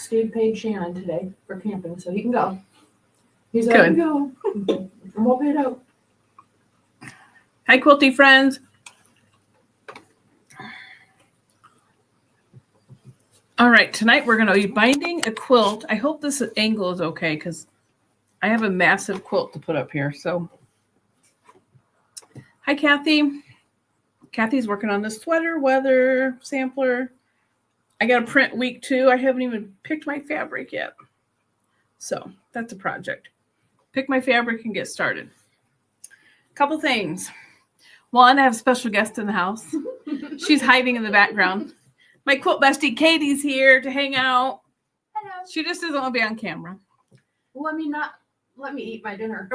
Steve paid Shannon today for camping, so he can go. He said, I can go. I'm all paid out. Hi, quilty friends. All right, tonight we're going to be binding a quilt. I hope this angle is okay because I have a massive quilt to put up here. So, hi, Kathy. Kathy's working on the sweater weather sampler. I got to print week 2. I haven't even picked my fabric yet. So, that's a project. Pick my fabric and get started. A couple things. One, I have a special guest in the house. She's hiding in the background. My quilt bestie Katie's here to hang out. Hello. She just doesn't want to be on camera. Let me eat my dinner.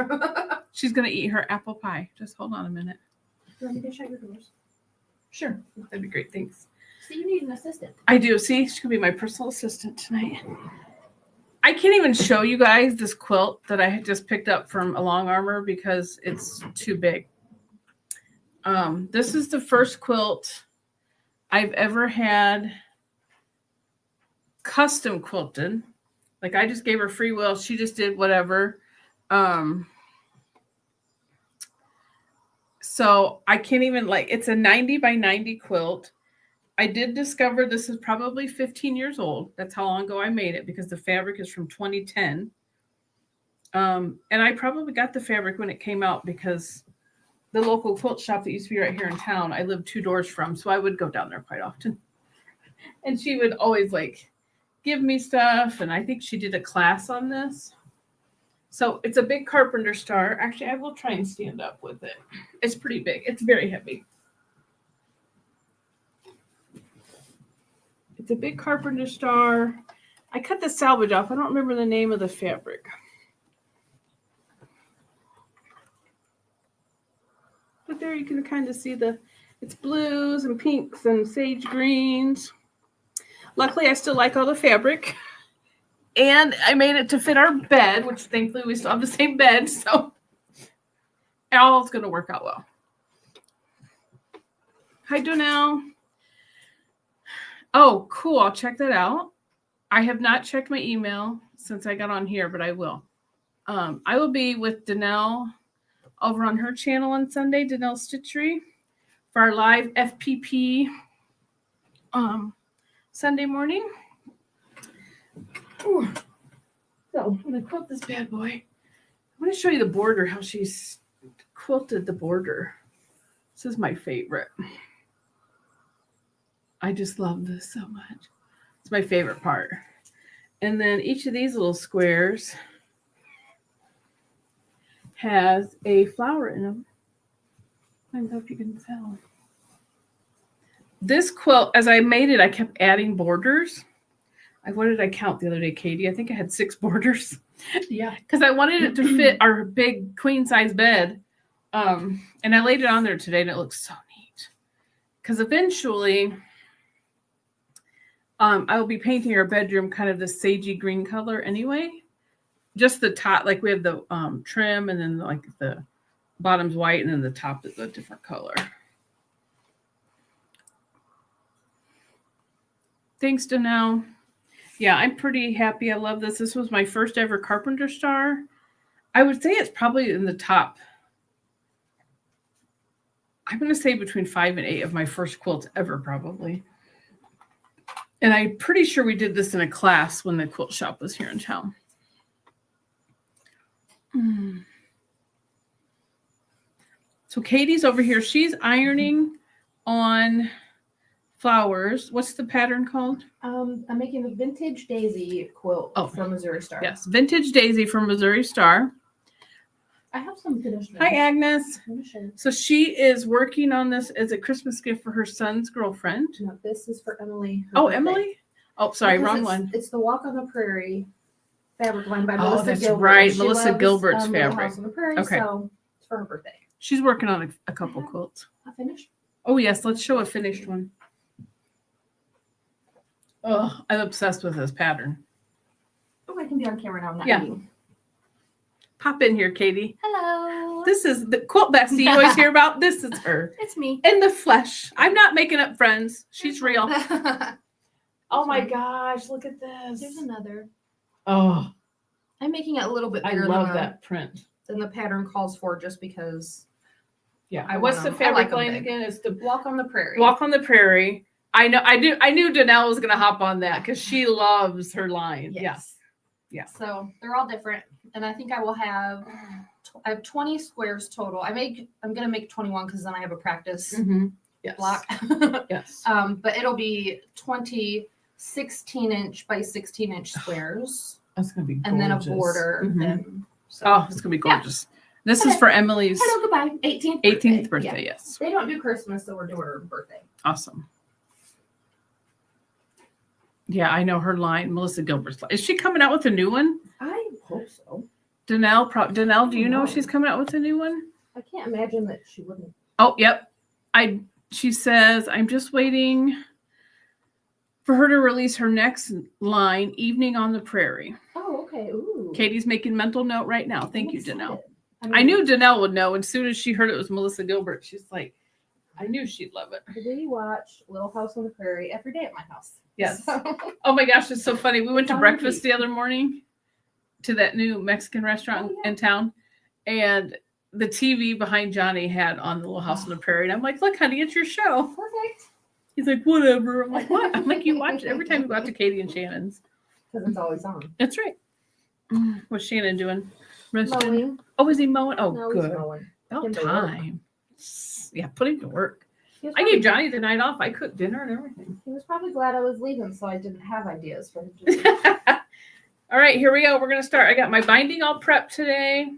She's going to eat her apple pie. Just hold on a minute. You want me to shut your doors? Sure. That'd be great. Thanks. So you need an assistant. I do. See, she could be my personal assistant tonight. I can't even show you guys this quilt that I had just picked up from a Long Armor because it's too big. This is the first quilt I've ever had custom quilted. Like I just gave her free will. She just did whatever. So I can't even it's a 90 by 90 quilt. I did discover this is probably 15 years old. That's how long ago I made it because the fabric is from 2010. And I probably got the fabric when it came out because the local quilt shop that used to be right here in town, I lived 2 doors from, so I would go down there quite often. And she would always give me stuff, and I think she did a class on this. So it's a big carpenter star. Actually, I will try and stand up with it. It's pretty big. It's very heavy. It's a big carpenter star. I cut the salvage off. I don't remember the name of the fabric. But there you can kind of see it's blues and pinks and sage greens. Luckily, I still like all the fabric. And I made it to fit our bed, which thankfully we still have the same bed. So all's going to work out well. Hi, Donnell. Oh, cool. I'll check that out. I have not checked my email since I got on here, but I will. I will be with Donnell over on her channel on Sunday, Donnell Stitchery, for our live FPP Sunday morning. Ooh. So I'm going to quilt this bad boy. I'm going to show you the border, how she's quilted the border. This is my favorite. I just love this so much. It's my favorite part. And then each of these little squares has a flower in them. I don't know if you can tell. This quilt, as I made it, I kept adding borders. What did I count the other day, Katie? I think I had 6 borders. Yeah. Because I wanted it to fit our big queen size bed. And I laid it on there today and it looks so neat. Because eventually I will be painting our bedroom kind of the sagey green color anyway. Just the top, we have the trim and then the bottom's white and then the top is a different color. Thanks, Donnell. Yeah, I'm pretty happy. I love this. This was my first ever carpenter star. I would say it's probably in the top. I'm going to say between 5 and 8 of my first quilts ever, probably. And I'm pretty sure we did this in a class when the quilt shop was here in town. So Katie's over here. She's ironing on flowers. What's the pattern called? I'm making the Vintage Daisy quilt from Missouri Star. Yes, Vintage Daisy from Missouri Star. I have some finished ones. Hi, Agnes. So she is working on this as a Christmas gift for her son's girlfriend. No, this is for Emily. Oh, birthday. Emily? Oh, sorry, wrong one. It's the Walk on the Prairie fabric line by Melissa Melissa Gilbert. Right, she Melissa loves, Gilbert's fabric. House on the Prairie, okay. So it's for her birthday. She's working on a couple quilts. A finished? Oh, yes. Let's show a finished one. Oh, I'm obsessed with this pattern. Oh, I can be on camera now. I'm not eating. Pop in here, Katie. Hello. This is the quilt bestie you always hear about. This is her. It's me. In the flesh. I'm not making up friends. She's real. Oh my gosh, look at There's this. another. Oh, I'm making it a little bit I bigger love that print. than the pattern calls for, just because. Yeah. What's the fabric line again? It's the Walk on the Prairie. Walk on the Prairie. I know. I knew Danelle was gonna hop on that because she loves her line. Yes. Yeah. So they're all different, and I think I will have. I have 20 squares total. I'm gonna make 21 because then I have a practice Yes. block. Yes. But it'll be 20 16-inch by 16-inch squares, That's gonna be gorgeous. and then a border. And so. Oh, it's gonna be gorgeous. This is for Emily's Hello, goodbye. 18th birthday. Yeah. Yes. They don't do Christmas, so we're doing her birthday. Awesome. Yeah, I know her line. Melissa Gilbert's line. Is she coming out with a new one? I hope so. Danelle, do you know if she's coming out with a new one? I can't imagine that she wouldn't. Oh, yep. She says, I'm just waiting for her to release her next line, Evening on the Prairie. Oh, okay. Ooh. Katie's making mental note right now. Thank you, Danelle. I knew Danelle would know. As soon as she heard it was Melissa Gilbert, she's like, I knew she'd love it. We watch Little House on the Prairie every day at my house. Yes. So. Oh my gosh, it's so funny. We went to breakfast the other morning to that new Mexican restaurant in town, and the TV behind Johnny had on the Little House on the Prairie. And I'm like, look, honey, it's your show. Perfect. He's like, whatever. I'm like, what? I'm like, you watch it every time you go out to Katie and Shannon's. Because it's always on. That's right. What's Shannon doing? Resting? Mowing. Oh, is he mowing? Oh, No, good. he's mowing. About time. Yeah, put him to work. I probably, gave Johnny the night off. I cooked dinner and everything. He was probably glad I was leaving, so I didn't have ideas for him to do. All right, here we go. We're going to start. I got my binding all prepped today.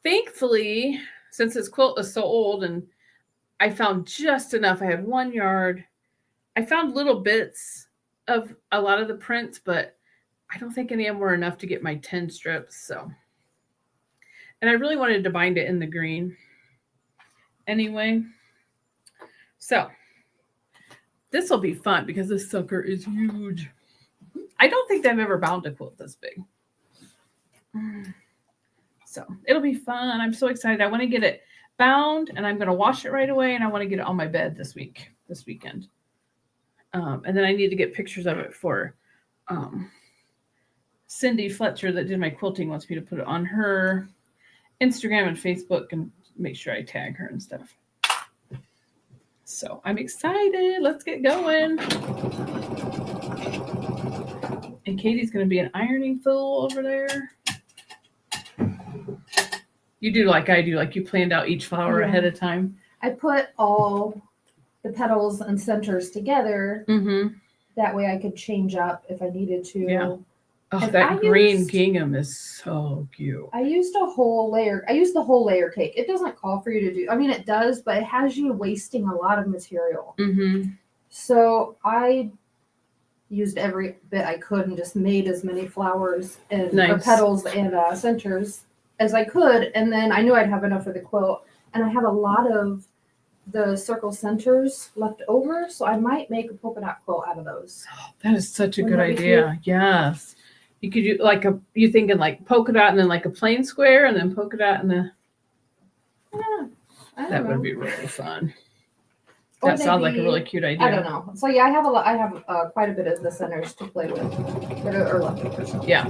Thankfully, since this quilt is so old and I found just enough, I had 1 yard. I found little bits of a lot of the prints, but I don't think any of them were enough to get my 10 strips. So, and I really wanted to bind it in the green anyway. So this will be fun because this sucker is huge. I don't think they've ever bound a quilt this big. So it'll be fun. I'm so excited. I want to get it bound and I'm going to wash it right away. And I want to get it on my bed this weekend. And then I need to get pictures of it for Cindy Fletcher that did my quilting wants me to put it on her Instagram and Facebook and make sure I tag her and stuff. So I'm excited. Let's get going. And Katie's going to be an ironing fool over there. You do like I do, like you planned out each flower ahead of time. I put all the petals and centers together. That way I could change up if I needed to. Yeah. Oh, And that green gingham is so cute. I used a whole layer. I used the whole layer cake. It doesn't call for you to do. I mean, it does, but it has you wasting a lot of material. So I used every bit I could and just made as many flowers and or petals and centers as I could. And then I knew I'd have enough for the quilt. And I have a lot of the circle centers left over. So I might make a polka dot quilt out of those. That is such a good idea. Yes. You could do like you thinking like polka dot and then like a plain square and then polka dot and the. Yeah, that would be really fun. That sounds like a really cute idea. I don't know. So yeah, I have quite a bit of the centers to play with that are leftover. So. Yeah.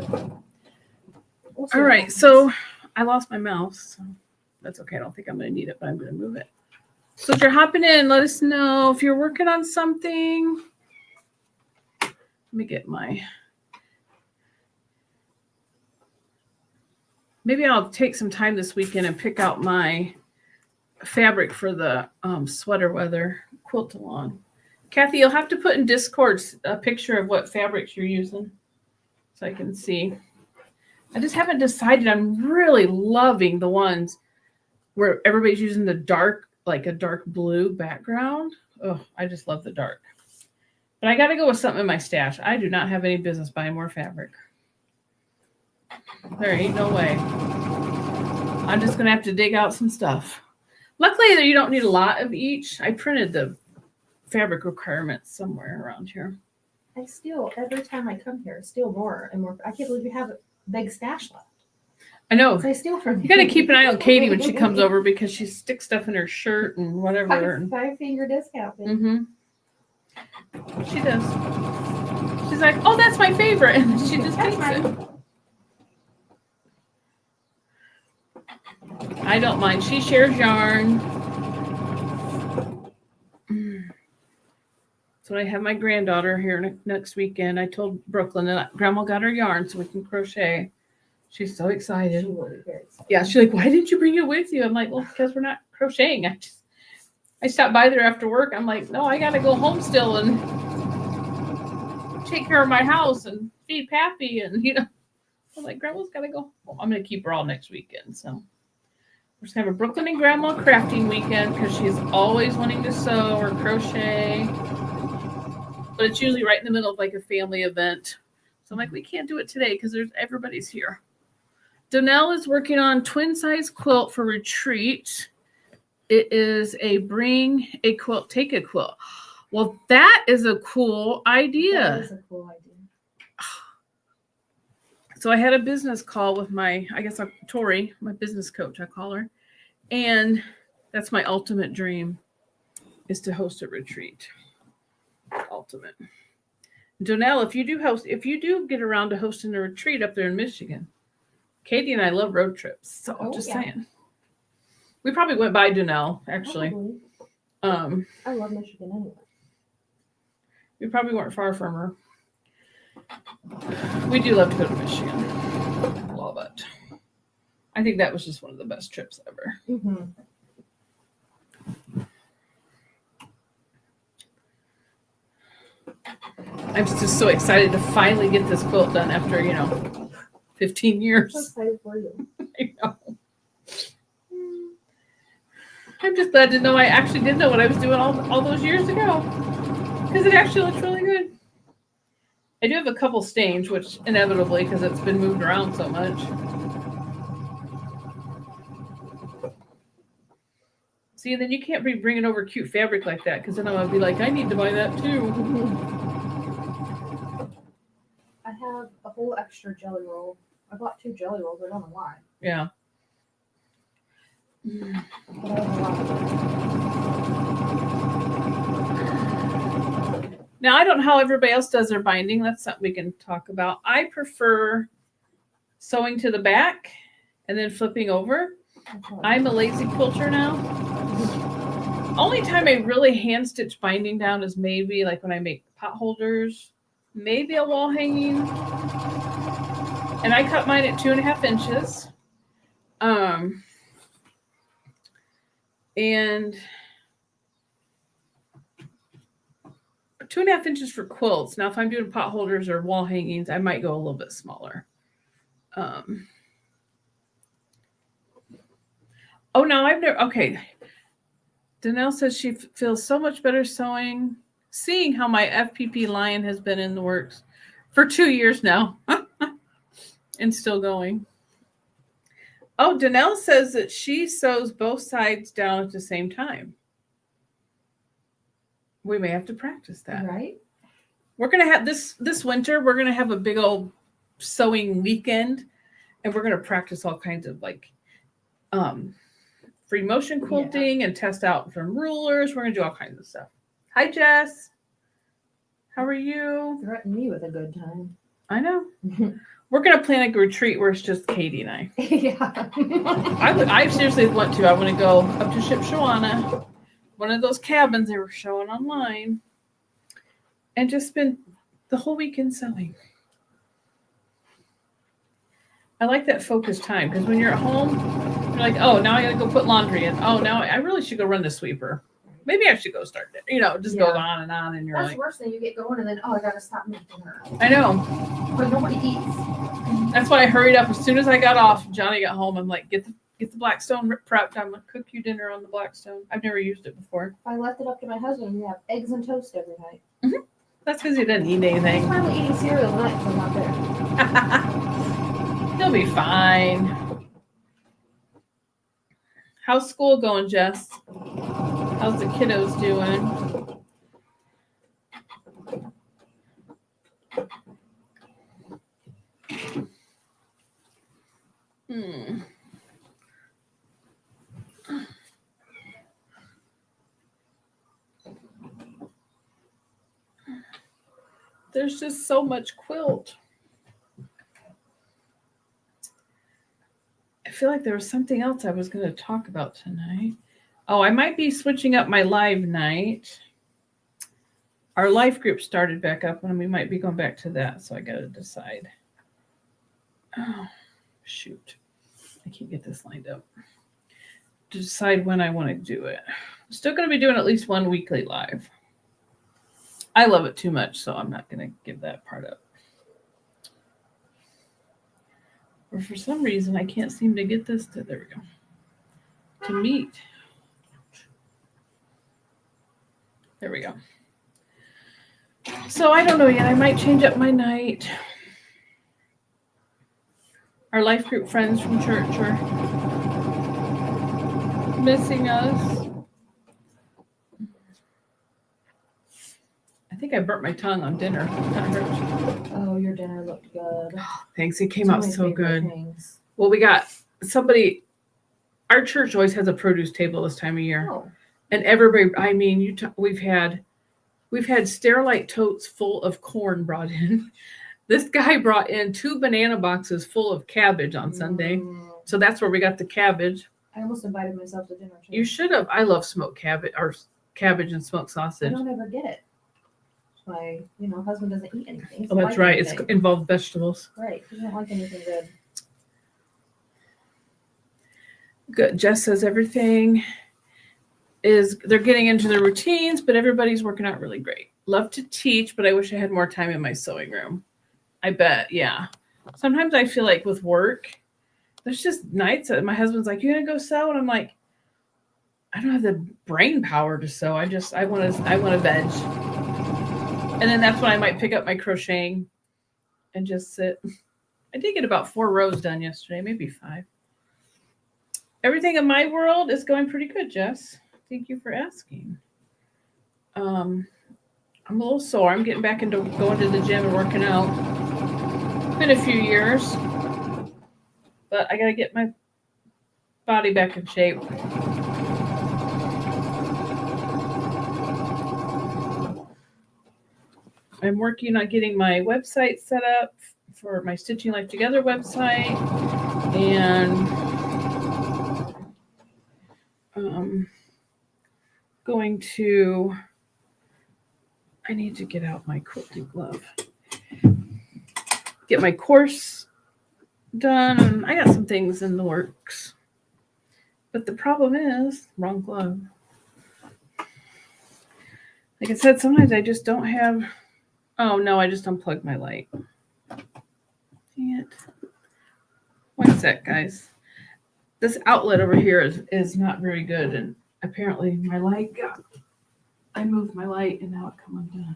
All right. So I lost my mouse. So that's okay. I don't think I'm going to need it, but I'm going to move it. So if you're hopping in, let us know if you're working on something. Let me get maybe I'll take some time this weekend and pick out my fabric for the sweater weather quilt along. Kathy, you'll have to put in Discord a picture of what fabrics you're using so I can see. I just haven't decided. I'm really loving the ones where everybody's using the dark, like a dark blue background. Oh, I just love the dark. But I got to go with something in my stash. I do not have any business buying more fabric. There ain't no way. I'm just going to have to dig out some stuff. Luckily, you don't need a lot of each. I printed the fabric requirements somewhere around here. I steal every time I come here. Steal more and more. I can't believe you have a big stash left. I know. So I steal from you. You got to keep an eye on Katie when she comes over because she sticks stuff in her shirt and whatever. Five finger discount. She does. She's like, oh, that's my favorite. And she just That's takes it. mine. I don't mind. She shares yarn. So I have my granddaughter here next weekend. I told Brooklyn that Grandma got her yarn so we can crochet. She's so excited. She will be very excited. Yeah, she's like, why didn't you bring it with you? I'm like, well, because we're not crocheting. I stopped by there after work. I'm like, no, I got to go home still and take care of my house and feed Pappy. And, I'm like, Grandma's got to go home. I'm going to keep her all next weekend. So we're just going to have a Brooklyn and Grandma crafting weekend because she's always wanting to sew or crochet. But it's usually right in the middle of like a family event. So I'm like, we can't do it today because everybody's here. Donnell is working on twin size quilt for retreat. It is a bring a quilt, take a quilt. Well, that is a cool idea. That is a cool idea. So I had a business call with Tori, my business coach, I call her. And that's my ultimate dream is to host a retreat. Ultimate. Donnell, if you do get around to hosting a retreat up there in Michigan, Katie and I love road trips. So I'm just saying. We probably went by Donnell, actually. Probably. I love Michigan anyway. We probably weren't far from her. We do love to go to Michigan. Love it. I think that was just one of the best trips ever. Mm-hmm. I'm just so excited to finally get this quilt done after, 15 years. I'm so excited for you. I know. I'm just glad to know I actually did know what I was doing all those years ago. Because it actually looks really good. I do have a couple stains, which inevitably, because it's been moved around so much. See, and then you can't be bringing over cute fabric like that, because then I'm going to be like, I need to buy that too. I have a whole extra jelly roll. I bought 2 jelly rolls. I don't know why. Yeah. But I have a lot of it. Now, I don't know how everybody else does their binding. That's something we can talk about. I prefer sewing to the back and then flipping over. I'm a lazy quilter now. Only time I really hand stitch binding down is maybe like when I make pot holders, maybe a wall hanging. And I cut mine at 2.5 inches. And 2.5 inches for quilts. Now, if I'm doing pot holders or wall hangings, I might go a little bit smaller. Oh, no, okay. Donnell says she feels so much better sewing, seeing how my FPP line has been in the works for 2 years now and still going. Oh, Donnell says that she sews both sides down at the same time. We may have to practice that. Right. We're going to have this winter, we're going to have a big old sewing weekend, and we're going to practice all kinds of free motion quilting and test out from rulers. We're going to do all kinds of stuff. Hi, Jess. How are you? Threaten me with a good time. I know. We're going to plan a retreat where it's just Katie and I. Yeah. I seriously want to. I want to go up to Shipshawana, one of those cabins they were showing online, and just spend the whole weekend sewing. I like that focused time because when you're at home, you're like, oh, now I got to go put laundry in. Oh, now I really should go run the sweeper. Maybe I should go start it. Just goes on, and you're That's like. the worst thing. You get going and then, I got to stop making dinner. I know. But nobody eats. That's why I hurried up. As soon as I got off, Johnny got home. I'm like, get the Blackstone prepped. I'm going to cook you dinner on the Blackstone. I've never used it before. I left it up to my husband. We have eggs and toast every night. Mm-hmm. That's because he doesn't eat anything. He's finally eating cereal tonight because I'm not there. He'll be fine. How's school going, Jess? How's the kiddos doing? There's just so much quilt. I feel like there was something else I was going to talk about tonight. Oh, I might be switching up my live night. Our life group started back up and we might be going back to that. So I got to decide. Oh, shoot. I can't get this lined up. To decide when I want to do it. I'm still going to be doing at least one weekly live. I love it too much, so I'm not going to give that part up. Or for some reason, I can't seem to get this to, there we go, to meet. There we go. So I don't know yet. I might change up my night. Our life group friends from church are missing us. I think I burnt my tongue on dinner. That hurts. Oh, your dinner looked good. Thanks. It came out so good. Things. Well, we got somebody. Our church always has a produce table this time of year, and everybody. I mean, we've had Sterilite totes full of corn brought in. This guy brought in 2 banana boxes full of cabbage on Sunday, so that's where we got the cabbage. I almost invited myself to dinner too. You should have. I love smoked cabbage or cabbage and smoked sausage. I don't ever get it. My, husband doesn't eat anything. Oh, that's right. It's involved vegetables. Right. He doesn't like anything good. Good. Jess says everything they're getting into their routines, but everybody's working out really great. Love to teach, but I wish I had more time in my sewing room. I bet. Yeah. Sometimes I feel like with work, there's just nights that my husband's like, "You gonna go sew?" And I'm like, I don't have the brain power to sew. I want to veg. And then that's when I might pick up my crocheting and just sit. I did get about 4 rows done yesterday, maybe 5. Everything in my world is going pretty good, Jess. Thank you for asking. I'm a little sore. I'm getting back into going to the gym and working out. It's been a few years, but I got to get my body back in shape. I'm working on getting my website set up for my Stitching Life Together website, and I need to get out my quilting glove, get my course done, and I got some things in the works. But the problem is, wrong glove. Like I said, sometimes I just don't have. Oh, no, I just unplugged my light. Dang it. One sec, guys. This outlet over here is not very good, and apparently my light I moved my light, and now it come undone.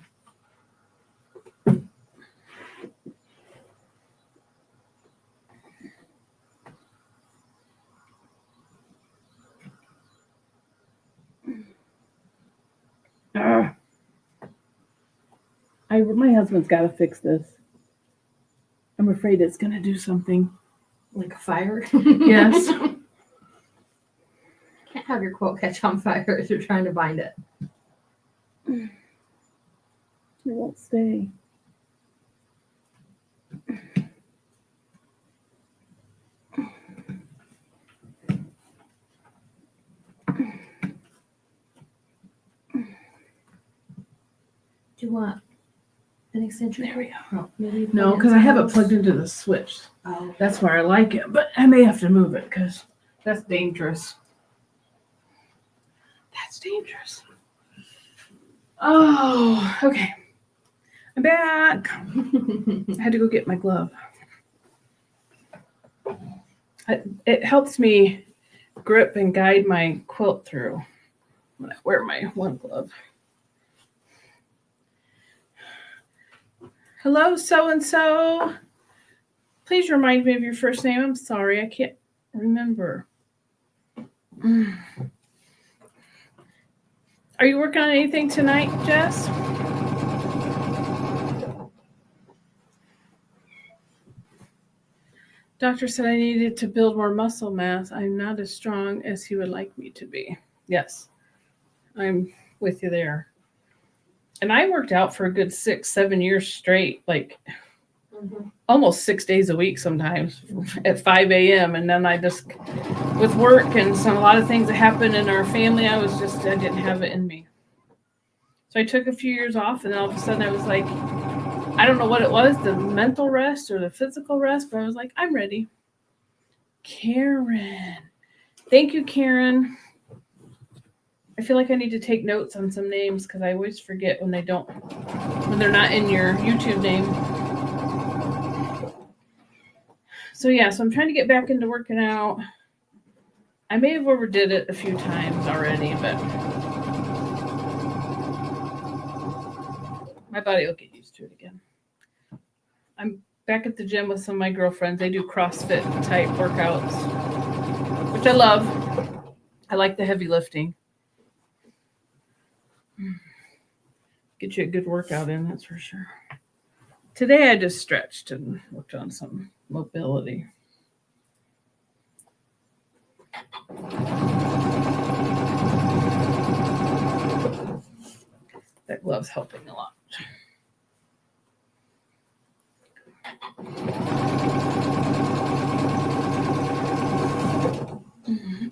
My husband's got to fix this. I'm afraid it's going to do something. Like a fire? Yes. Can't have your quilt catch on fire as you're trying to bind it. It won't stay. Do you want an extension? There we go. Oh, no, because I have it plugged into the switch. Oh. That's where I like it, but I may have to move it because that's dangerous. That's dangerous. Oh, okay. I'm back. I had to go get my glove. It helps me grip and guide my quilt through when I wear my one glove. Hello, so-and-so. Please remind me of your first name. I'm sorry, I can't remember. Are you working on anything tonight, Jess? Doctor said I needed to build more muscle mass. I'm not as strong as he would like me to be. Yes, I'm with you there. And I worked out for a good 6-7 years straight, like almost 6 days a week sometimes at 5 a.m. And then I just, with work and a lot of things that happened in our family, I didn't have it in me. So I took a few years off, and then all of a sudden I was like, I don't know what it was, the mental rest or the physical rest, but I was like, I'm ready. Karen. Thank you, Karen. I feel like I need to take notes on some names because I always forget when they're not in your YouTube name. So yeah, so I'm trying to get back into working out. I may have overdid it a few times already, but my body will get used to it again. I'm back at the gym with some of my girlfriends. They do CrossFit type workouts, which I love. I like the heavy lifting. Get you a good workout in, that's for sure. Today I just stretched and worked on some mobility. That glove's helping a lot.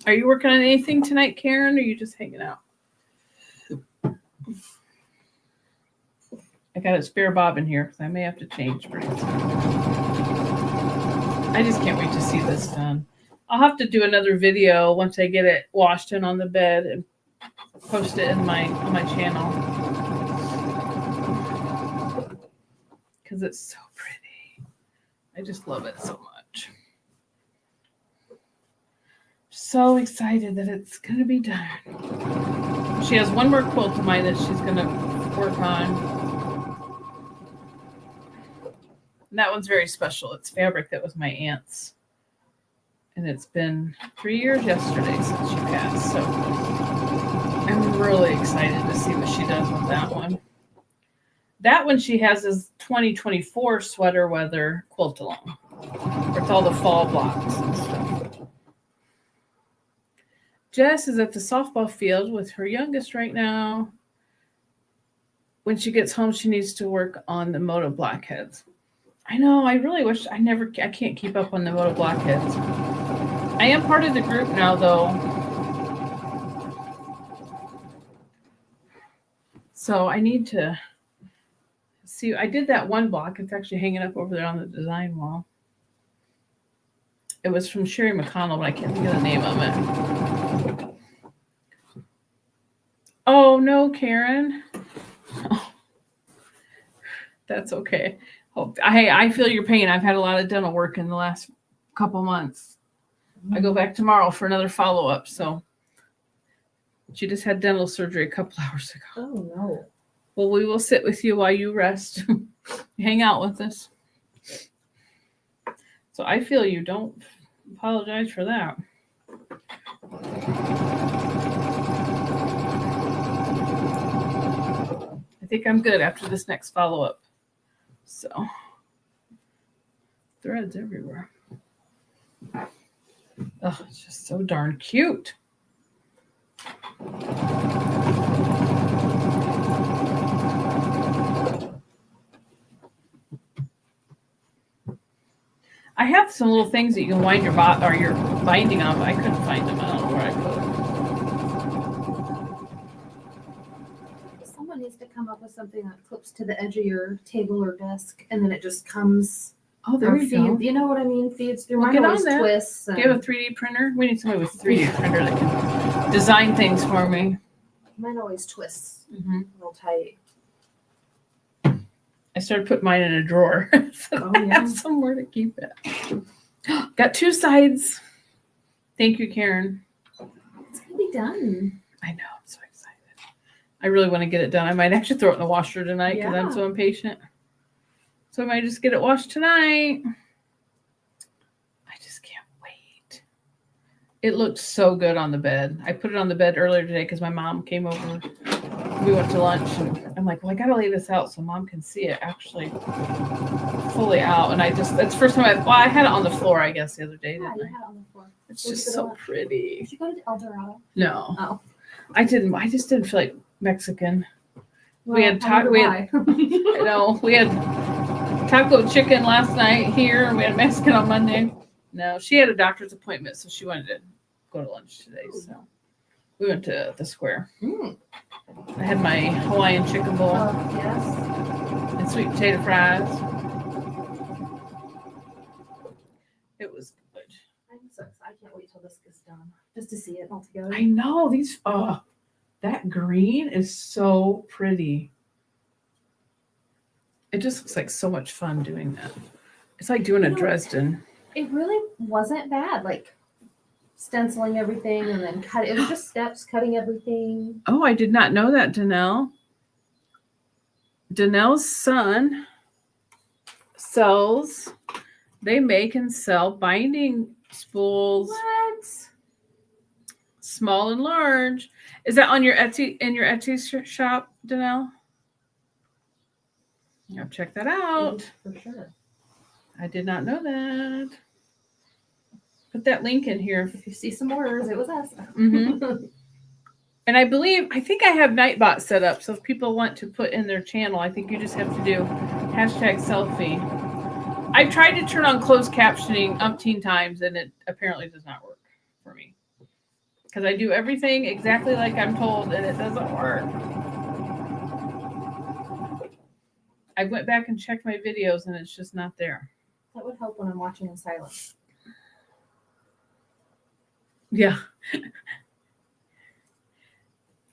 Are you working on anything tonight, Karen, or are you just hanging out? I got a spare bob in here because I may have to change pretty soon. I just can't wait to see this done. I'll have to do another video once I get it washed and on the bed and post it on my channel because it's so pretty. I just love it so much. So excited that it's going to be done. She has one more quilt of mine that she's going to work on. And that one's very special. It's fabric that was my aunt's. And it's been 3 years yesterday since she passed. So I'm really excited to see what she does with that one. That one she has is 2024 sweater weather quilt along. It's all the fall blocks and stuff. Jess is at the softball field with her youngest right now. When she gets home, she needs to work on the Moto Blackheads. I know, I really wish I can't keep up on the Moto Blackheads. I am part of the group now, though. So I need to see. I did that one block. It's actually hanging up over there on the design wall. It was from Sherry McConnell, but I can't think of the name of it. Oh, no, Karen. Oh, that's okay. I feel your pain. I've had a lot of dental work in the last couple months. I go back tomorrow for another follow-up. So she just had dental surgery a couple hours ago. Oh, no. Well, we will sit with you while you rest. Hang out with us. So I feel you. Don't apologize for that. I think I'm good after this next follow-up. So, threads everywhere. Oh, it's just so darn cute. I have some little things that you can wind your binding on, but I couldn't find them. I don't know where I put them. Someone needs to come up with something that clips to the edge of your table or desk, and then it just comes. Oh, there you go. You know what I mean? Feeds through. Well, Mine always twists. Do you have a 3D printer? We need somebody with a 3D printer that can design things for me. Mine always twists. Real tight. I started putting mine in a drawer so I have somewhere to keep it. Got 2 sides. Thank you, Karen. It's gonna be done. I know. I'm so excited. I really want to get it done. I might actually throw it in the washer tonight because I'm so impatient. So I might just get it washed tonight. I just can't wait. It looked so good on the bed. I put it on the bed earlier today because my mom came over. We went to lunch, and I'm like, well, I got to lay this out so Mom can see it actually fully out. And that's the first time I had it on the floor, I guess, the other day. Yeah, you had it on the floor. It's just so pretty. Did you go to El Dorado? No. Oh. I didn't. I just didn't feel like Mexican. Well, we had you know, we had taco chicken last night here, and we had Mexican on Monday. No, she had a doctor's appointment, so she wanted to go to lunch today. So we went to the square. I had my Hawaiian chicken bowl Yes. and sweet potato fries. It was good. I'm so excited. I can't wait till this gets done just to see it all together. I know these. Oh, that green is so pretty. It just looks like so much fun doing that. It's like doing a Dresden. It really wasn't bad. Like stenciling everything and then cut. It was just steps cutting everything. Oh, I did not know that, Danelle. Danelle's son sells. They make and sell binding spools. What? Small and large. Is that on your Etsy shop, Danelle? Yeah, check that out. For sure. I did not know that. Put that link in here. If you see some orders, it was us. Mm-hmm. And I think I have Nightbot set up. So if people want to put in their channel, I think you just have to do #selfie. I've tried to turn on closed captioning umpteen times, and it apparently does not work for me. Because I do everything exactly like I'm told, and it doesn't work. I went back and checked my videos, and it's just not there. That would help when I'm watching in silence. Yeah.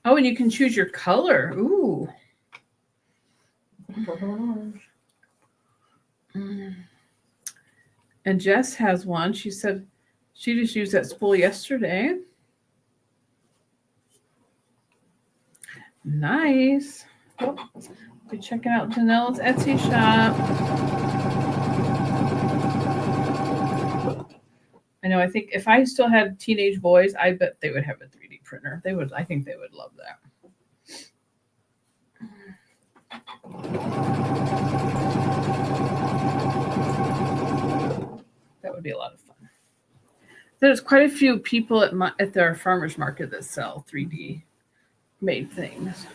Oh, and you can choose your color. Ooh. Purple and orange. And Jess has one. She said she just used that spool yesterday. Nice. Oh, be checking out Danelle's Etsy shop. I know. I think if I still had teenage boys, I bet they would have a 3D printer. They would. I think they would love that. That would be a lot of fun. There's quite a few people at their farmers market that sell 3D made things.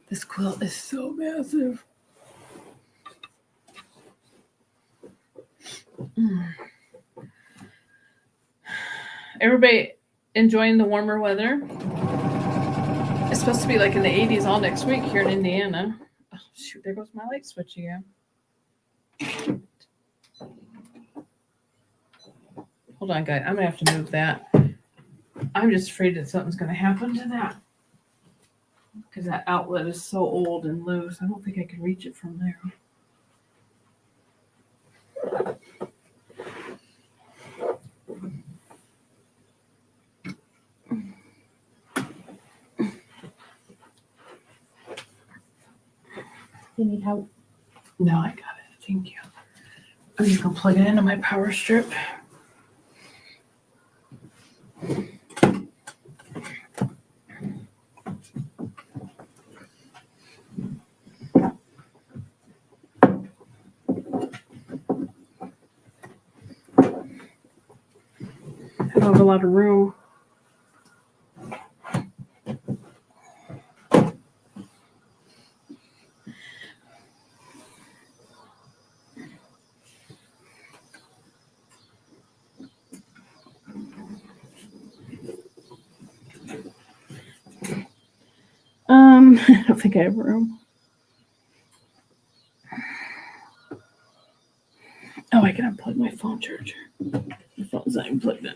This quilt is so massive. Everybody enjoying the warmer weather? It's supposed to be like in the 80s all next week here in Indiana. Oh, shoot, there goes my light switch again. Hold on, guys. I'm going to have to move that. I'm just afraid that something's going to happen to that. Because that outlet is so old and loose. I don't think I can reach it from there. You need help? No, I got it. Thank you. I'm just going to plug it into my power strip. I don't have a lot of room. I don't think I have room. Oh, I can unplug my phone charger. My phone's not even plugged in.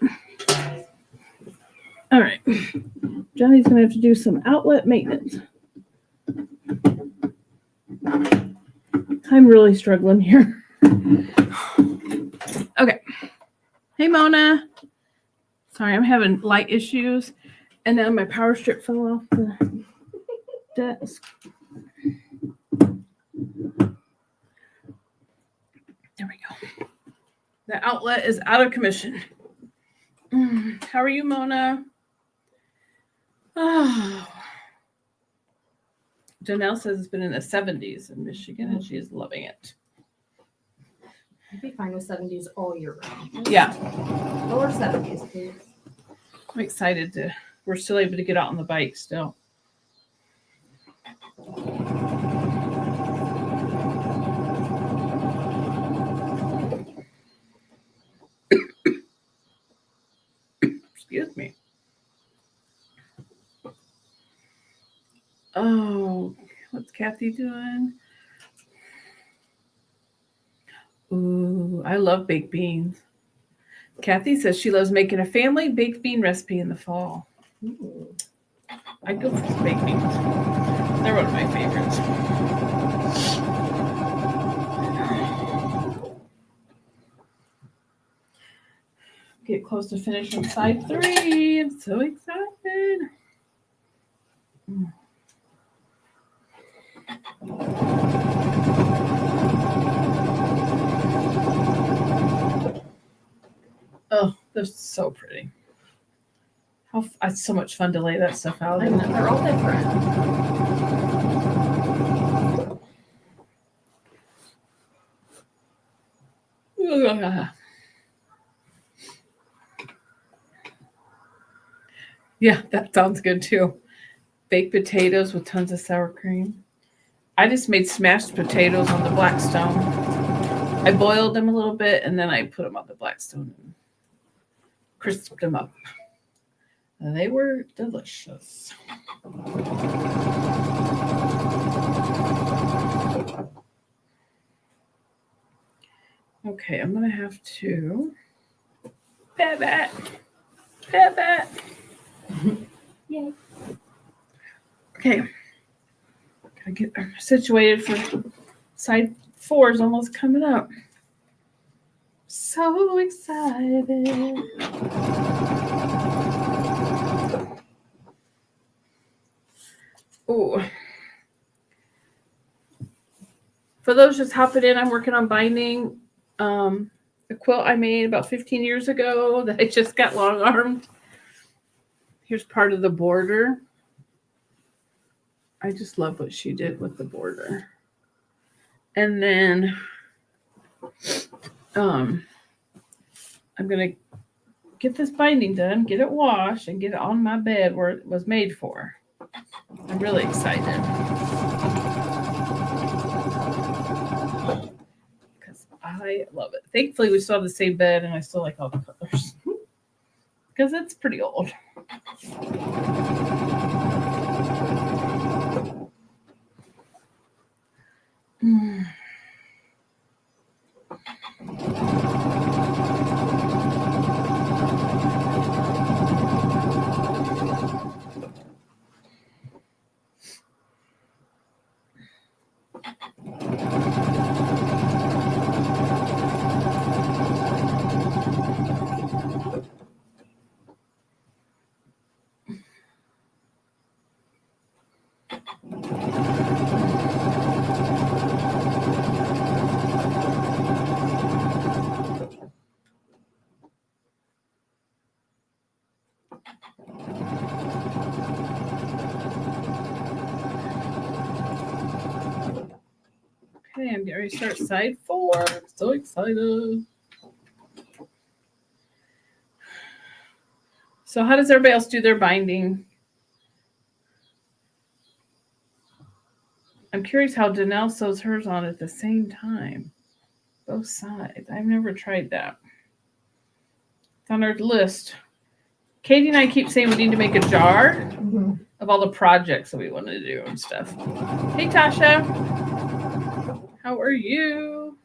All right. Johnny's going to have to do some outlet maintenance. I'm really struggling here. Okay. Hey, Mona. Sorry, I'm having light issues. And then my power strip fell off the desk. There we go. The outlet is out of commission. How are you, Mona? Oh. Janelle says it's been in the 70s in Michigan, and she is loving it. I'd be fine with 70s all year round. Yeah. Lower 70s, please. I'm excited we're still able to get out on the bike still. Excuse me. Oh, what's Kathy doing? Ooh, I love baked beans. Kathy says she loves making a family baked bean recipe in the fall. Ooh. I'd go for some baked beans. They're one of my favorites. Get close to finishing side 3. I'm so excited. Oh, they're so pretty. It's so much fun to lay that stuff out. I know, they're all different. Yeah, that sounds good too. Baked potatoes with tons of sour cream. I just made smashed potatoes on the Blackstone. I boiled them a little bit and then I put them on the Blackstone and crisped them up. And they were delicious. Okay, I'm going to have to pat that. Yay. Okay. Gotta get situated for side 4 is almost coming up. So excited. Oh. For those just hopping in, I'm working on binding a quilt I made about 15 years ago that I just got long armed. Here's part of the border. I just love what she did with the border. And then I'm going to get this binding done, get it washed, and get it on my bed where it was made for. I'm really excited. Because I love it. Thankfully, we still have the same bed, and I still like all the colors. Because it's pretty old. Okay, I'm getting ready to start side 4. So excited. So how does everybody else do their binding? I'm curious how Danelle sews hers on at the same time. Both sides. I've never tried that. It's on our list. Katie and I keep saying we need to make a jar of all the projects that we want to do and stuff. Hey, Tasha. How are you?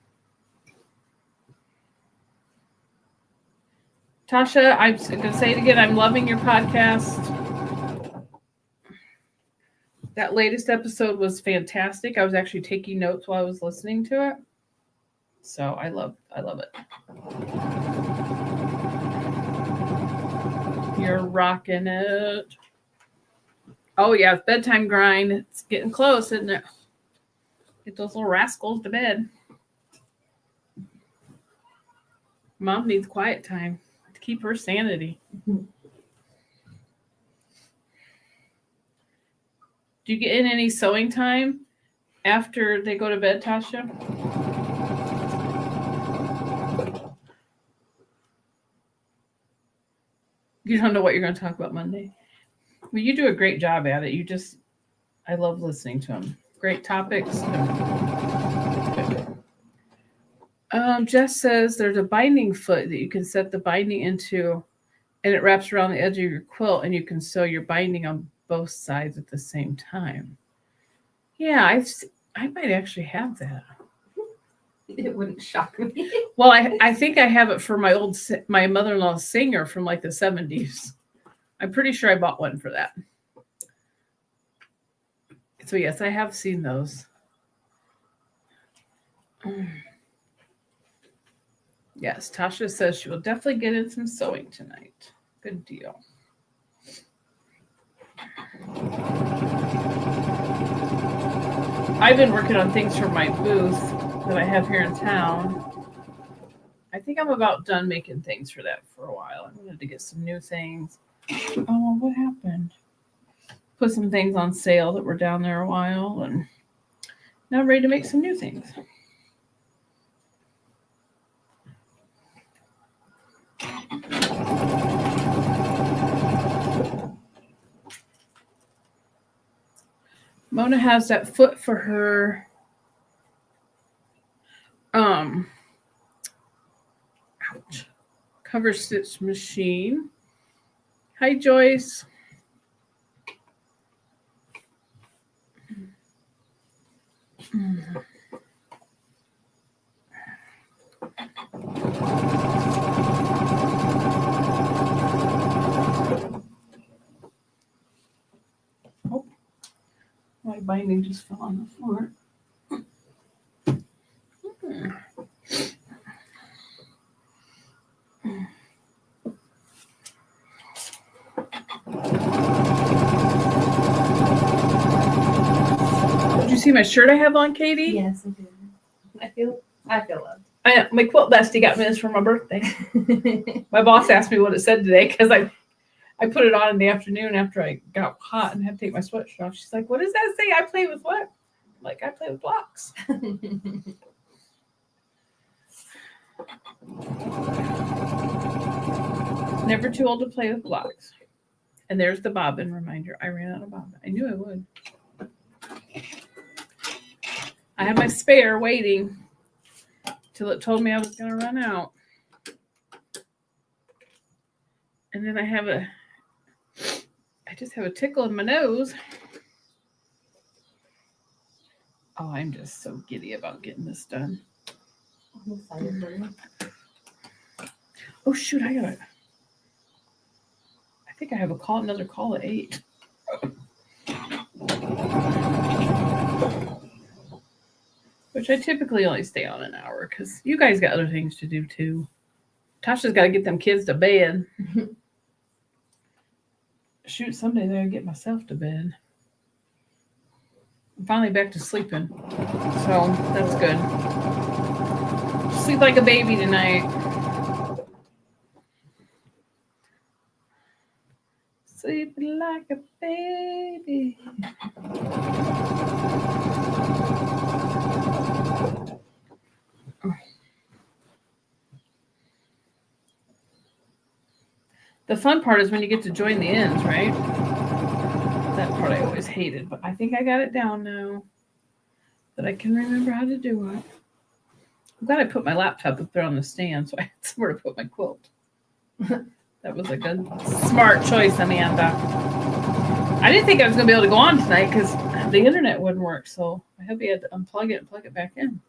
Tasha, I'm going to say it again. I'm loving your podcast. That latest episode was fantastic. I was actually taking notes while I was listening to it. So I love it. You're rocking it. Oh yeah, it's bedtime grind. It's getting close, isn't it? Get those little rascals to bed. Mom needs quiet time to keep her sanity. Do you get in any sewing time after they go to bed, Tasha? You don't know what you're going to talk about Monday. Well, you do a great job at it. I love listening to them. Great topics. Jess says there's a binding foot that you can set the binding into, and it wraps around the edge of your quilt, and you can sew your binding on both sides at the same time. Yeah, I might actually have that. It wouldn't shock me. Well, I think I have it for my mother-in-law's singer from like the 70s. I'm pretty sure I bought one for that. So yes, I have seen those. Yes, Tasha says she will definitely get in some sewing tonight. Good deal. I've been working on things for my booth that I have here in town. I think I'm about done making things for that for a while. I wanted to get some new things. Oh, what happened? Put some things on sale that were down there a while, and now I'm ready to make some new things. Mona has that foot for her cover stitch machine. Hi, Joyce. Oh, my binding just fell on the floor. Did you see my shirt I have on, Katie? Yes, I do. I feel loved. I know, my quilt bestie got me this for my birthday. My boss asked me what it said today because I put it on in the afternoon after I got hot and had to take my sweatshirt off. She's like, "What does that say? I play with what?" I'm like, I play with blocks. Never too old to play with blocks. And there's the bobbin reminder. I ran out of bobbin. I knew I would. I had my spare waiting till it told me I was going to run out. And then I just have a tickle in my nose. Oh, I'm just so giddy about getting this done. I'm excited for you. Oh, shoot, I think I have another call at 8. Which I typically only stay on an hour because you guys got other things to do too. Tasha's got to get them kids to bed. Shoot, someday I gotta get myself to bed. I'm finally back to sleeping, so that's good. Sleep like a baby tonight. Sleeping like a baby. The fun part is when you get to join the ends, right? That part I always hated, but I think I got it down now that I can remember how to do it. I'm glad I put my laptop up there on the stand so I had somewhere to put my quilt. That was a good, smart choice, Amanda. I didn't think I was going to be able to go on tonight because the internet wouldn't work, so I hope you had to unplug it and plug it back in.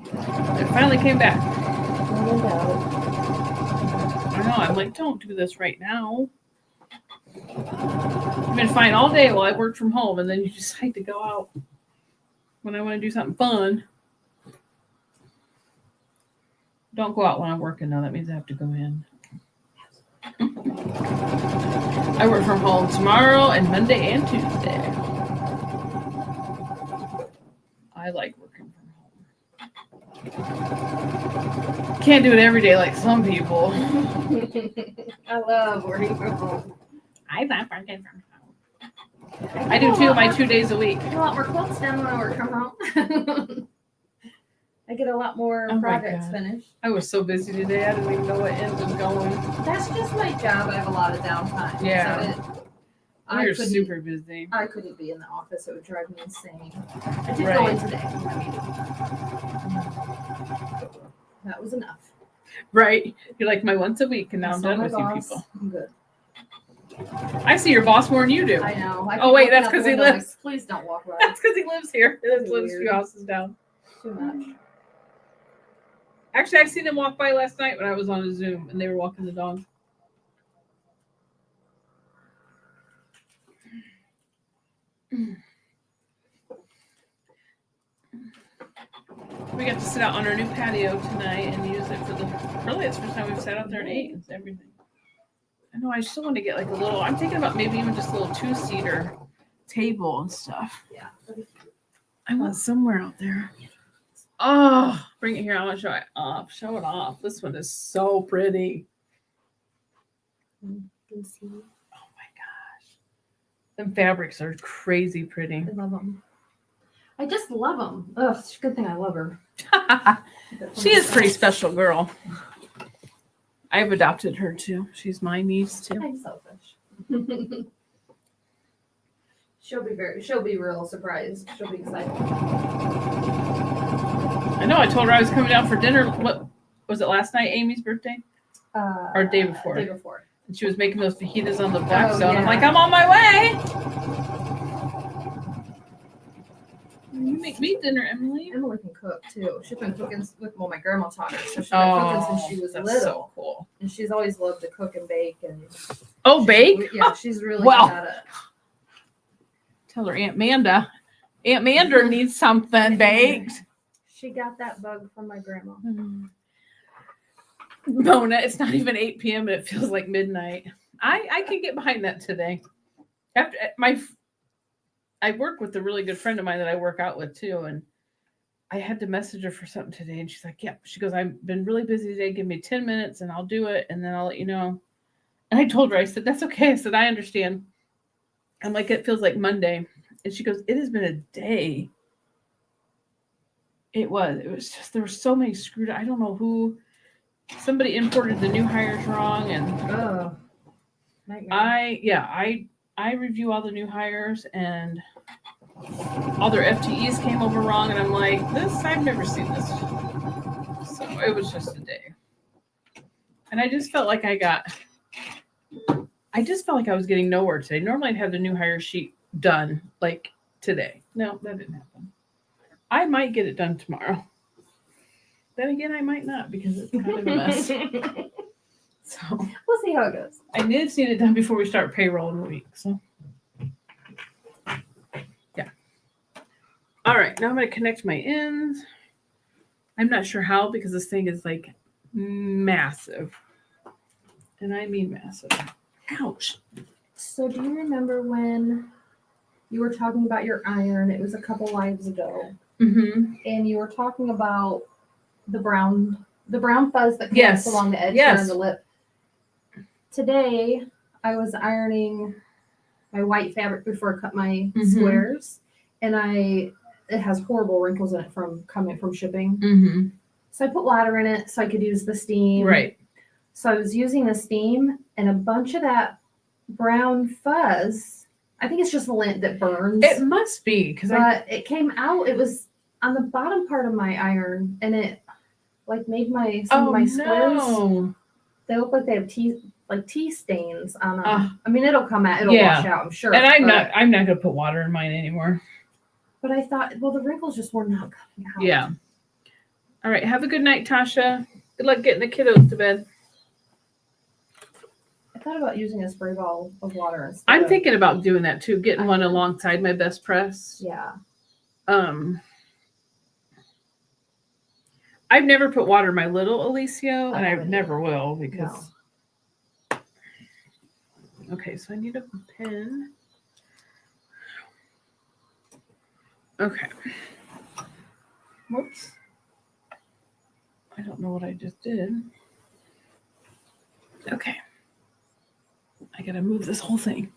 It finally came back. I know, I'm like, don't do this right now. I've been fine all day while I work from home, and then you decide to go out when I want to do something fun. Don't go out when I'm working, though. That means I have to go in. I work from home tomorrow and Monday and Tuesday. I like working from home. Can't do it every day like some people. I love working from home. I love working from home. I do too, my 2 days a week. I want more quilts done when I work from home. I get a lot more Oh my projects God. finished. I was so busy today. I didn't even know what end was going. That's just my job. I have a lot of downtime. Yeah. So We were super busy. I couldn't be in the office. It would drive me insane. I did go in today. That was enough. Right. You're like my once a week, and now I'm done with you boss. people. I'm good. I see your boss more than you do. I know. Oh, wait, that's because he lives. Like, please don't walk by. That's because he lives here. He lives a Weird. few houses down. Too much. Actually, I seen him walk by last night when I was on a Zoom, and they were walking the dog. We got to sit out on our new patio tonight and use it for really it's the first time we've sat out there and ate and everything. I know I still want to get like a little, I'm thinking about maybe even just a little 2-seater table and stuff. Yeah. I want somewhere out there. Oh, bring it here. I want to show it off. Show it off. This one is so pretty. You can see. Oh my gosh. Them fabrics are crazy pretty. I love them. I just love them. Oh, it's a good thing I love her. She is a pretty special girl. I've adopted her too. She's my niece too. I'm selfish. She'll be real surprised. She'll be excited. I know. I told her I was coming down for dinner. What was it last night? Amy's birthday, or day before? Day before. And she was making those fajitas on the Blackstone. Yeah. I'm like, I'm on my way. You make me dinner, Emily. Emily can cook too. She's been cooking my grandma taught her, so she's been cooking since she was that's little. So cool. And she's always loved to cook and bake. And bake? Yeah, she's really Well, good at it. Tell her Aunt Manda needs something baked. She got that bug from my grandma. Mona, it's not even 8 p.m. and it feels like midnight. I can get behind that today. After I work with a really good friend of mine that I work out with too, and I had to message her for something today, and she's like, "Yeah." She goes, "I've been really busy today. Give me 10 minutes, and I'll do it, and then I'll let you know." And I told her, I said, "That's okay." I said, "I understand." I'm like, "It feels like Monday," and she goes, "It has been a day." It was just there were so many screwed. I don't know who. Somebody imported the new hires wrong, and I review all the new hires, and all their FTEs came over wrong, and I'm like, I've never seen this. So it was just a day, and I just felt like I was getting nowhere today. Normally I'd have the new hire sheet done like today. No, that didn't happen. I might get it done tomorrow. Then again, I might not because it's kind of a mess. So we'll see how it goes. I just need it done before we start payroll in a week. So yeah. All right, now I'm going to connect my ends. I'm not sure how because this thing is like massive. And I mean massive. Ouch. So do you remember when you were talking about your iron? It was a couple lives ago. Mm-hmm. And you were talking about the brown fuzz that comes along the edge and the lip. Today, I was ironing my white fabric before I cut my squares, and it has horrible wrinkles in it from shipping. Mm-hmm. So I put water in it so I could use the steam. Right. So I was using the steam, and a bunch of that brown fuzz. I think it's just the lint that burns. It must be but it came out. It was on the bottom part of my iron, and it like made some of my squares. No. They look like they have tea stains on them. I mean, it'll come out. It'll wash out, I'm sure. And I'm not gonna put water in mine anymore. But I thought, well, the wrinkles just were not coming out. Yeah. All right. Have a good night, Tasha. Good luck getting the kiddos to bed. I thought about using a spray bottle of water instead. I'm thinking about doing that too. Getting one alongside my best press. Yeah. I've never put water in my little Alicio, and I never will because. No. Okay, so I need a pen. Okay. Whoops. I don't know what I just did. Okay. I gotta move this whole thing.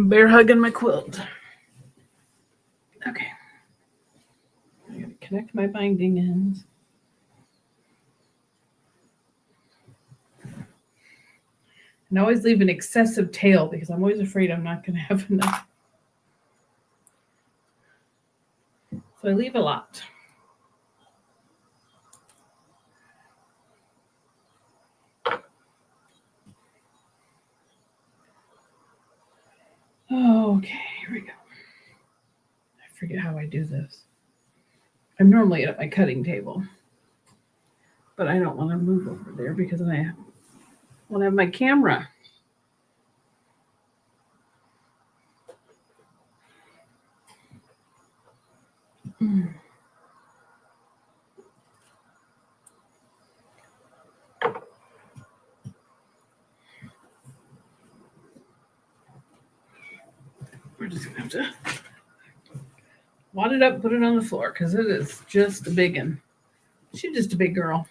bear hugging my quilt. Okay. I gotta connect my binding ends. And always leave an excessive tail because I'm always afraid I'm not going to have enough. So I leave a lot. Okay, here we go. I forget how I do this. I'm normally at my cutting table, but I don't want to move over there because I want to have my camera. We're just going to have to wad it up, put it on the floor because it is just a big one. She's just a big girl.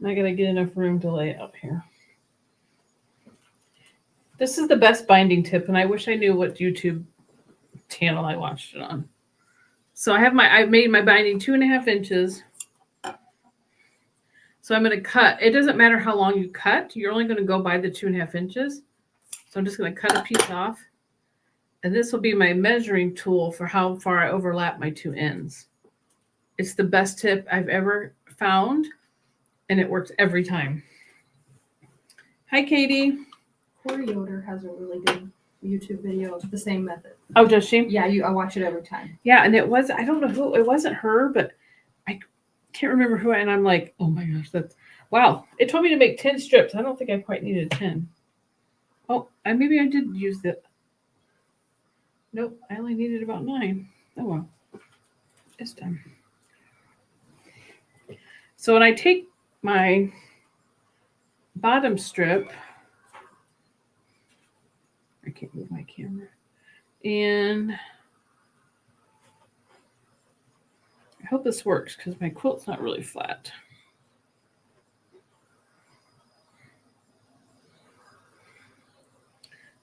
I gotta get enough room to lay it out here. This is the best binding tip, and I wish I knew what YouTube channel I watched it on. So I've made my binding 2.5 inches. So I'm gonna cut. It doesn't matter how long you cut. You're only gonna go by the 2.5 inches. So I'm just gonna cut a piece off. And this will be my measuring tool for how far I overlap my two ends. It's the best tip I've ever found, and it works every time. Hi, Katie. Corey Yoder has a really good YouTube video. It's the same method. Oh, does she? Yeah, I watch it every time. Yeah, and I don't know who, it wasn't her, but I can't remember who, and I'm like, oh my gosh, wow. It told me to make 10 strips. I don't think I quite needed 10. Oh, maybe I did use that. Nope, I only needed about 9. Oh well, it's done. So when I take my bottom strip, I can't move my camera, and I hope this works because my quilt's not really flat.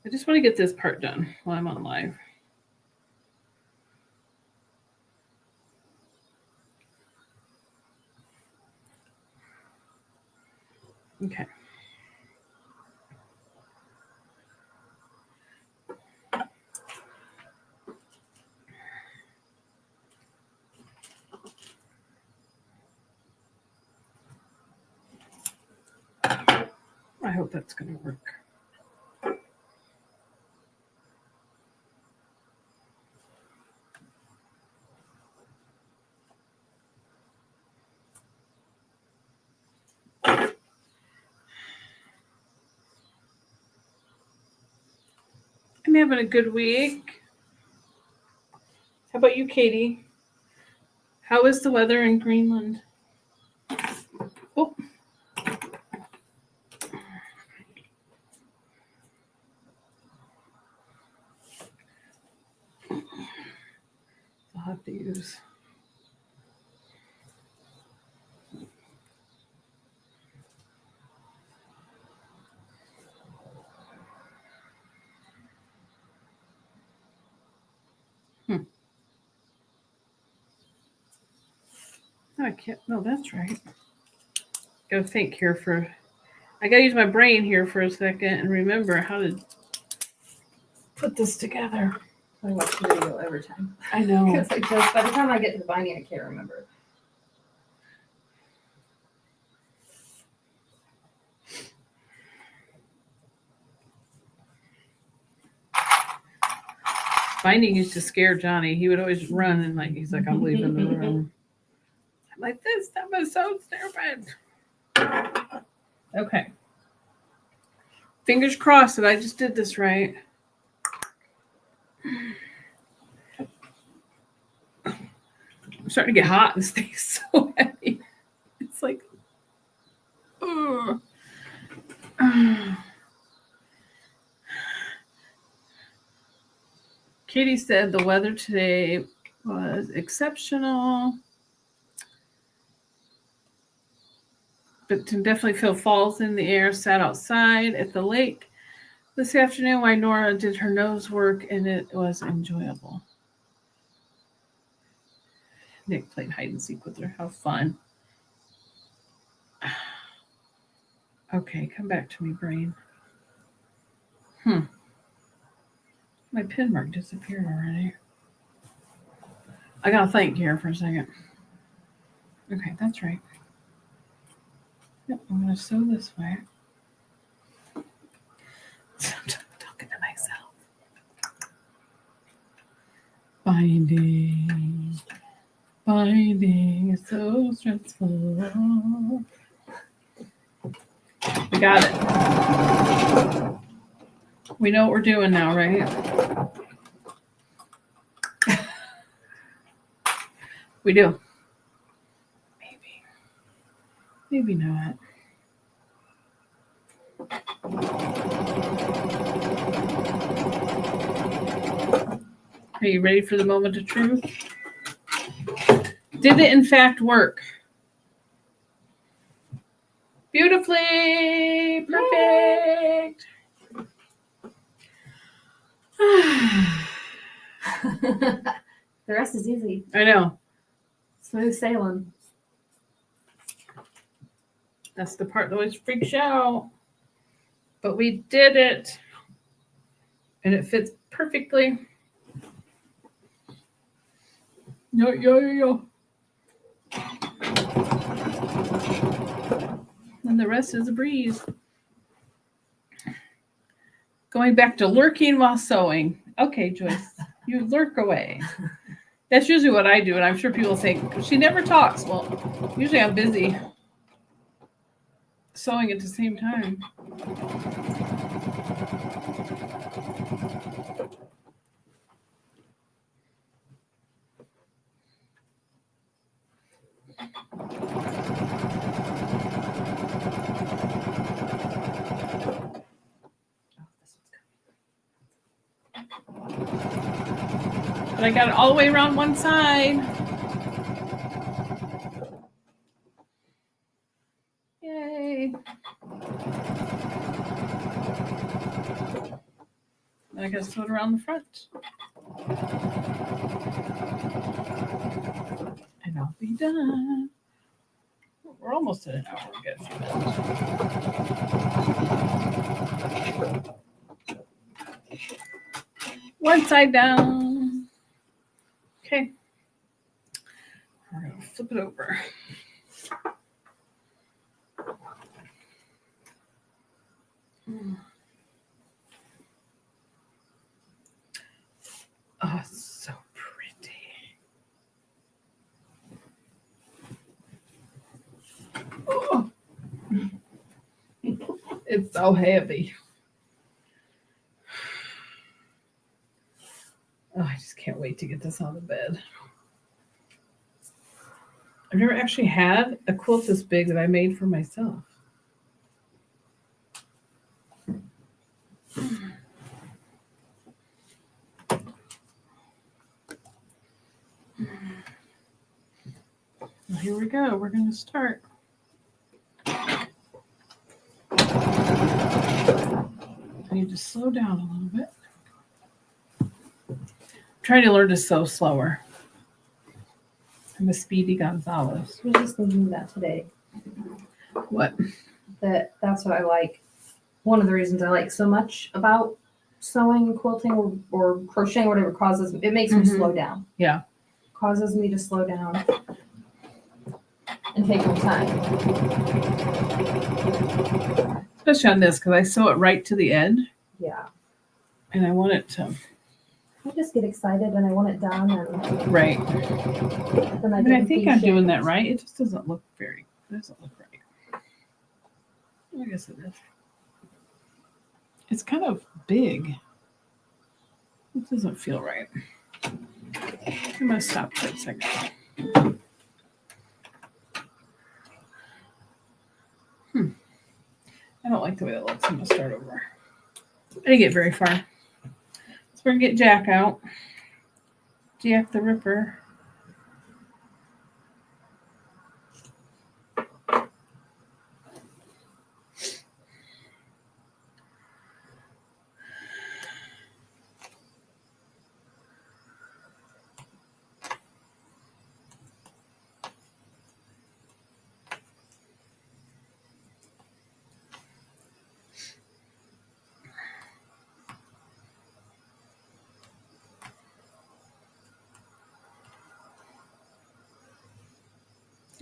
I just want to get this part done while I'm on live. Okay. I hope that's going to work. I'm having a good week. How about you, Katie? How is the weather in Greenland? Oh. I'll have to use. I can't. No, that's right. Gotta think here I gotta use my brain here for a second and remember how to put this together. I watch the video every time. I know. Because by the time I get to the binding, I can't remember. Binding used to scare Johnny. He would always run and he's like, I'm leaving the room. I'm like, this stuff is so stupid. Okay. Fingers crossed that I just did this right. I'm starting to get hot. This thing's so heavy. It's like, ugh. Katie said the weather today was exceptional. but can definitely feel falls in the air. Sat outside at the lake this afternoon while Nora did her nose work, and it was enjoyable. Nick played hide and seek with her. How fun. Okay, come back to me, brain. My pin mark disappeared already. I gotta think here for a second. Okay, that's right. Yep, I'm gonna sew this way. I'm talking to myself. Binding is so stressful. We got it. We know what we're doing now, right? We do. Maybe not. Are you ready for the moment of truth? Did it in fact work? Beautifully. Perfect. The rest is easy. I know. Smooth sailing. That's the part that always freaks you out. But we did it. And it fits perfectly. Yo. And the rest is a breeze. Going back to lurking while sewing. Okay, Joyce, you lurk away. That's usually what I do, and I'm sure people say, she never talks. Well, usually I'm busy sewing at the same time. But I got it all the way around one side. Yay. Then I got to sew it around the front. And I'll be done. We're almost at an hour. We got a few minutes. One side down. Okay. We're going to flip it over. Oh, so pretty. Oh. It's so heavy. Oh, I just can't wait to get this on the bed. I've never actually had a quilt this big that I made for myself. Well, here we go. We're going to start. I need to slow down a little bit. I'm trying to learn to sew slower. I'm a speedy Gonzalez. I was just thinking that today. What? That's what I like. One of the reasons I like so much about sewing, quilting, or crocheting, whatever it makes me slow down. Yeah. Causes me to slow down and take my time. Especially on this, because I sew it right to the end. Yeah. And I want it to. I just get excited and I want it done. And right. Then I think I'm doing that right. It just doesn't look right. I guess it is. It's kind of big. It doesn't feel right. I'm going to stop for a second. I don't like the way that looks. I'm going to start over. I didn't get very far. So we're going to get Jack out. Jack the Ripper.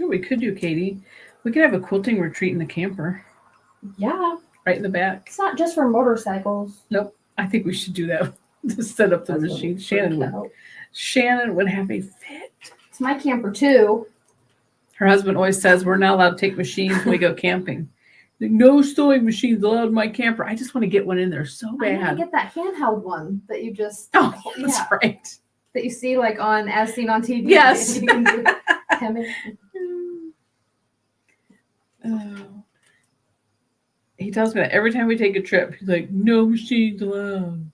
know what we could do, Katie? We could have a quilting retreat in the camper. Yeah. Right in the back. It's not just for motorcycles. Nope. I think we should do that. Just set up the That's machine. what Shannon would have a fit. It's my camper too. Her husband always says we're not allowed to take machines when we go camping. Like, no sewing machines allowed in my camper. I just want to get one in there so I want bad. to get that handheld one that you just That's right. that you see like on As Seen on TV. Yes. You can do Oh. He tells me that every time we take a trip, he's like, no machines allowed.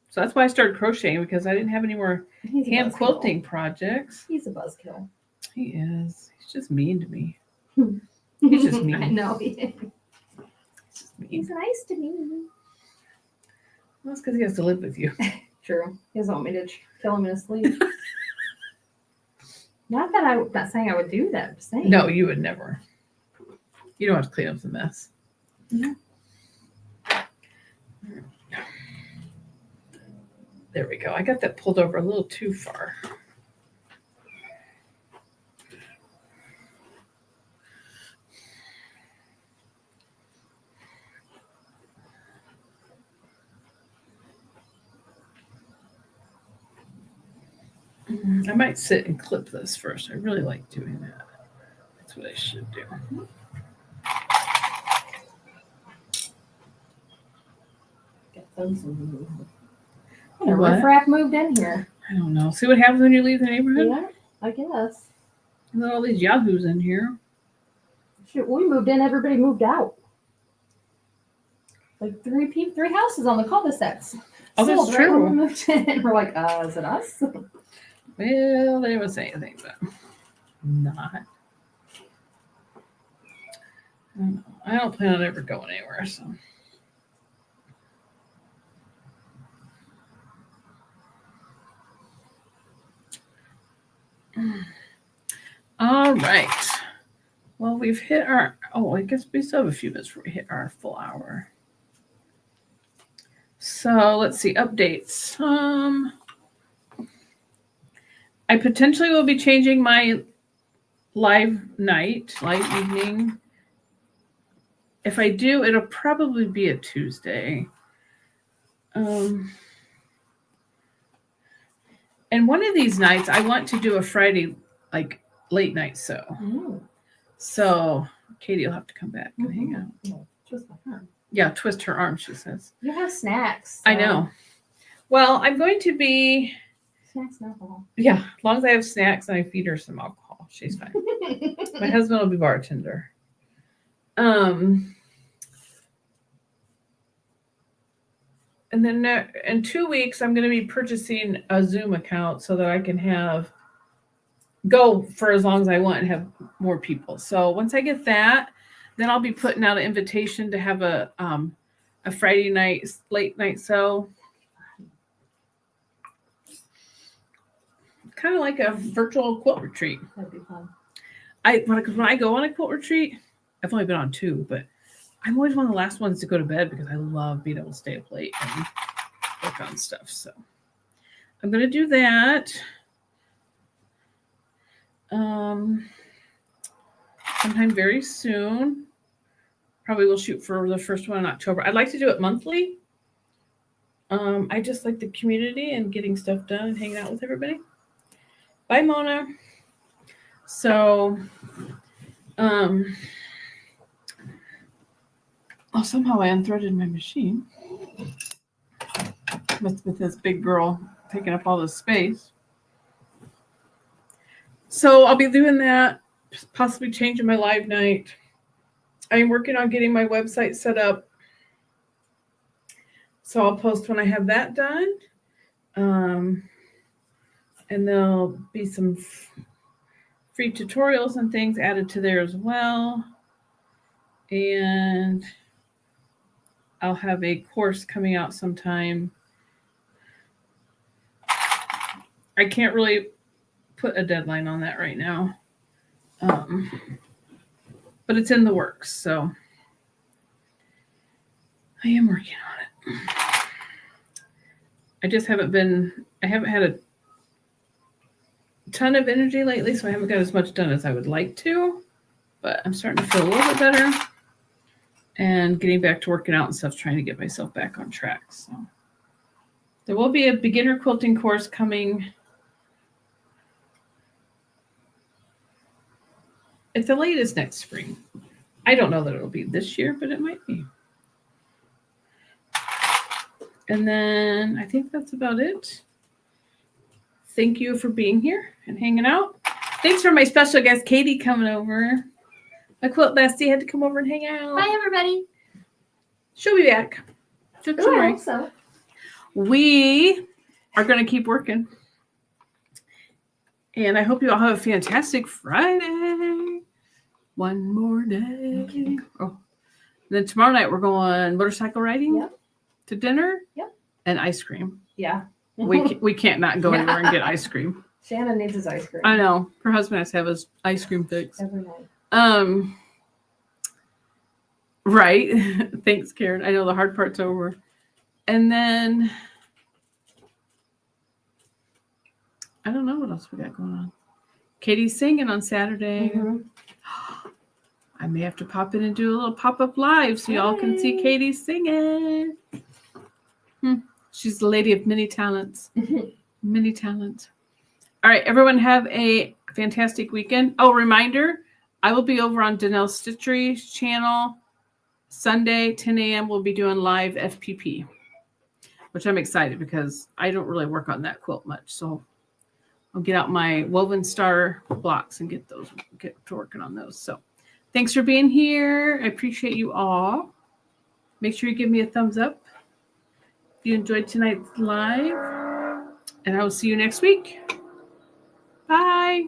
So that's why I started crocheting, because I didn't have any more hand quilting projects. He's a buzzkill. He is. He's just mean to me. He's just mean. I know he is. Mean. He's nice to me. Well, that's because he has to live with you. True. He doesn't want me to kill him in his sleep. Not that I'm not saying I would do that. I'm just saying. No, you would never. You don't have to clean up the mess. Yeah. There we go. I got that pulled over a little too far. I might sit and clip this first. I really like doing that. That's what I should do. What? Riffraff moved in here. I don't know. See what happens when you leave the neighborhood? Yeah, I guess. And then all these yahoos in here. Shoot, we moved in, everybody moved out. Like three houses on the cul-de-sacs. Oh, that's Sold true. Right when we moved in. We're like, is it us? Well, they didn't say anything, but not. I don't plan on ever going anywhere, so. All right. Well, we've hit our, I guess we still have a few minutes before we hit our full hour. So let's see, updates. I potentially will be changing my live evening. If I do, it'll probably be a Tuesday. And one of these nights, I want to do a Friday, like late night sew. Mm. So Katie will have to come back and hang out. Oh, twist my arm. Yeah, twist her arm, she says. You have snacks. I know. Well, I'm going to be... Snacks and alcohol. Yeah, as long as I have snacks and I feed her some alcohol, she's fine. My husband will be bartender. And then in 2 weeks, I'm going to be purchasing a Zoom account so that I can go for as long as I want and have more people. So once I get that, then I'll be putting out an invitation to have a Friday night, late night sew. Kind of like a virtual quilt retreat. That'd be fun. When I go on a quilt retreat, I've only been on 2, but I'm always one of the last ones to go to bed because I love being able to stay up late and work on stuff. So I'm going to do that. Sometime very soon. Probably will shoot for the first one in October. I'd like to do it monthly. I just like the community and getting stuff done and hanging out with everybody. Bye, Mona. So, somehow I unthreaded my machine. With this big girl taking up all this space. So I'll be doing that, possibly changing my live night. I'm working on getting my website set up. So I'll post when I have that done. And there'll be some free tutorials and things added to there as well. And I'll have a course coming out sometime. I can't really put a deadline on that right now. But it's in the works, so I am working on it. I just haven't had a ton of energy lately, so I haven't got as much done as I would like to, but I'm starting to feel a little bit better and getting back to working out and stuff, trying to get myself back on track. So there will be a beginner quilting course coming at the latest next spring. I don't know that it'll be this year, but it might be. And then I think that's about it. Thank you for being here and hanging out. Thanks for my special guest, Katie, coming over. My quilt bestie had to come over and hang out. Bye, everybody. She'll be back. Ooh, I hope so. We are going to keep working. And I hope you all have a fantastic Friday. One more day. Okay. Oh. Then tomorrow night we're going motorcycle riding to dinner and ice cream. Yeah. We can't not go anywhere and get ice cream. Shannon needs his ice cream. I know. Her husband has to have his ice cream fix. Every night. Right. Thanks, Karen. I know the hard part's over. And then I don't know what else we got going on. Katie's singing on Saturday. Mm-hmm. I may have to pop in and do a little pop-up live so y'all can see Katie singing. She's the lady of many talents. Many talents. All right, everyone have a fantastic weekend. Oh, reminder, I will be over on Danelle Stitchery's channel Sunday, 10 a.m. We'll be doing live FPP, which I'm excited because I don't really work on that quilt much. So I'll get out my Woven Star blocks and get to working on those. So thanks for being here. I appreciate you all. Make sure you give me a thumbs up if you enjoyed tonight's live. And I will see you next week. Bye.